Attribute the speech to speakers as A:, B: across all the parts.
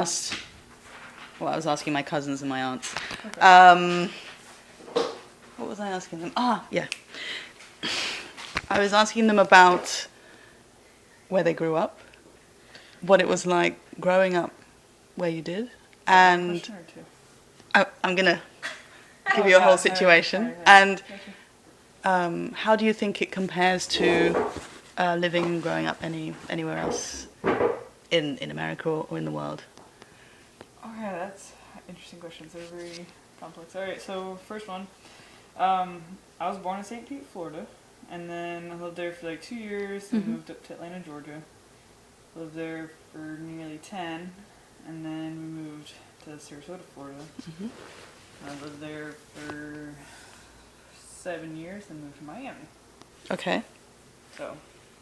A: I was asking my cousins and my aunts.
B: Okay.
A: What was I asking them? Yeah. I was asking them about where they grew up, what it was like growing up where you did, and
B: Question or two?
A: I'm going to give
B: Oh,
A: you a
B: yeah,
A: whole
B: sorry,
A: situation.
B: sorry,
A: And
B: Gotcha.
A: how do you think it compares to living and growing up anywhere else in America or in the world?
B: Okay, that's interesting questions. They're very complex. All right, so first one. I was born in St. Pete, Florida, and then I lived there for like 2 years and moved up to Atlanta, Georgia. Lived there for nearly 10, and then we moved to Sarasota, Florida.
A: Mm-hmm.
B: I lived there for 7 years and moved to Miami.
A: Okay.
B: So,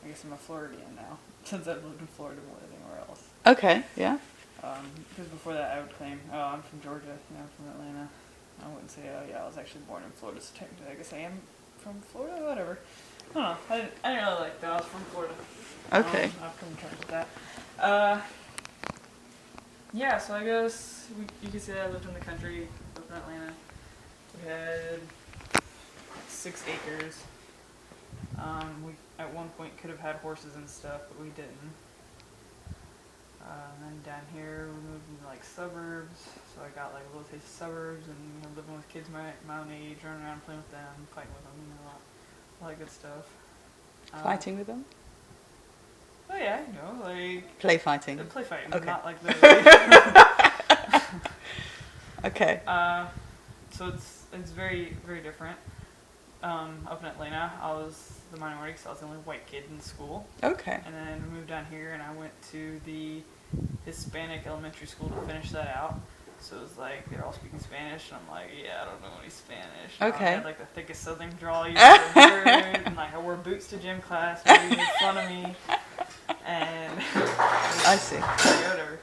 B: I guess I'm a Floridian now, since I've lived in Florida more than anywhere else.
A: Okay, yeah.
B: Because before that I would claim, oh, I'm from Georgia, I'm from Atlanta. I wouldn't say, oh yeah, I was actually born in Florida, so technically I guess I am from Florida, whatever. I don't know, I didn't really like that I was from Florida.
A: Okay.
B: I've come to terms with that. Yeah, so I guess you could say I lived in the country, lived in Atlanta. We had 6 acres. We at one point could have had horses and stuff, but we didn't. And then down here we moved into like suburbs, so I got like a little taste of suburbs and living with kids my own age, running around playing with them, fighting with them, all that good stuff.
A: Fighting with them?
B: Oh yeah, like
A: Play fighting.
B: play fighting,
A: Okay.
B: not like the.
A: Okay.
B: So it's very very different. Up in Atlanta, I was the minority because I was the only white kid in school.
A: Okay.
B: And then we moved down here, and I went to the Hispanic elementary school to finish that out. So it was like they're all speaking Spanish, and I'm like, yeah, I don't know any Spanish.
A: Okay.
B: I had like the thickest Southern drawl you ever heard, and like I wore boots to gym class, and they made fun of me. And
A: I see.
B: yeah, whatever.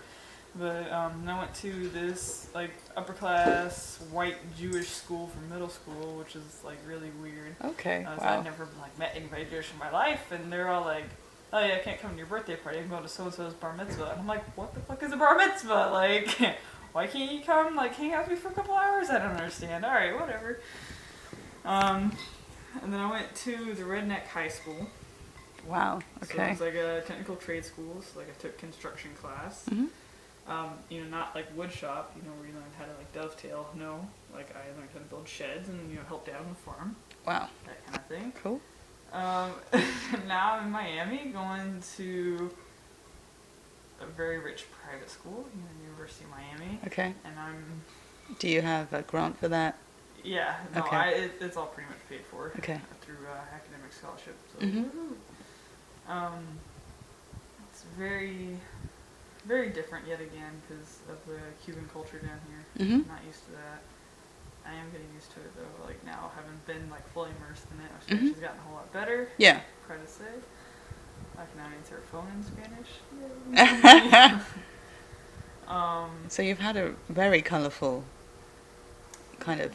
B: But and I went to this like upper class white Jewish school for middle school, which is like really weird.
A: Okay.
B: So
A: Wow.
B: I'd never like met anybody Jewish in my life, and they're all like, "Oh yeah, I can't come to your birthday party. I'm going to so and so's bar mitzvah." And I'm like, "What the fuck is a bar mitzvah? Like, why can't you come like hang out with me for a couple hours? I don't understand." All right, whatever. And then I went to the Redneck High School.
A: Wow.
B: So it
A: Okay.
B: was like a technical trade school. So like I took construction class.
A: Mhm.
B: Not like wood shop, where you learn how to like dovetail. No, like I learned how to build sheds and help out on the farm.
A: Wow.
B: That kind of thing.
A: Cool.
B: Now I'm in Miami, going to a very rich private school, University of Miami.
A: Okay.
B: And I'm
A: Do you have a grant for that?
B: Okay. It's all pretty much paid for.
A: Okay.
B: Through academic scholarship. So.
A: Mhm.
B: It's very, very different yet again because of the Cuban culture down here.
A: Mhm.
B: I'm not used to that. I am getting used to it though. Like now, having been like fully immersed in it, my Spanish has gotten a whole lot better.
A: Yeah.
B: Proud to say. I can now answer a phone in Spanish.
A: So you've had a very colourful kind of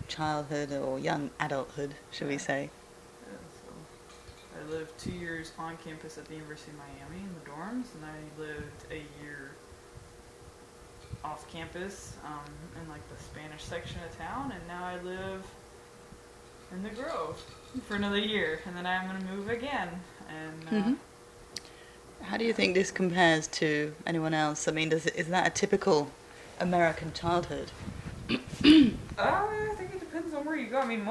A: childhood or young adulthood, shall we say?
B: Yeah, so I lived 2 years on campus at the University of Miami in the dorms, and I lived a year off campus in like the Spanish section of town, and now I live in the Grove for another year, and then I'm gonna move again. And
A: How do you think this compares to anyone else? I mean, is that a typical American childhood?
B: I think it depends on where you go. I mean,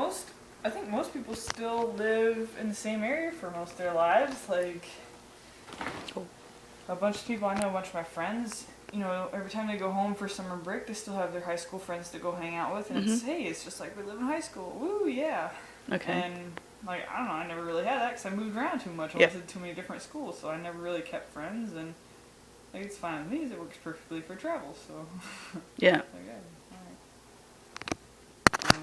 B: I think most people still live in the same area for most of their lives. Like,
A: Cool.
B: a bunch of people I know, a bunch of my friends, every time they go home for summer break, they still have their high school friends to go hang out with, and it's just like we live in high school. Woo, yeah.
A: Okay.
B: And like I don't know, I never really had that because I moved around too much. I
A: Yeah.
B: went to too many different schools, so I never really kept friends, and like it's fine with me. It works perfectly for travel, so.
A: Yeah.
B: Okay, all right.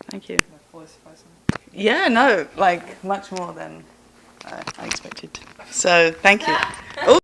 A: Thank you.
B: Did I fully suffice on that?
A: Yeah, no, like much more than I expected. So thank you. Oh.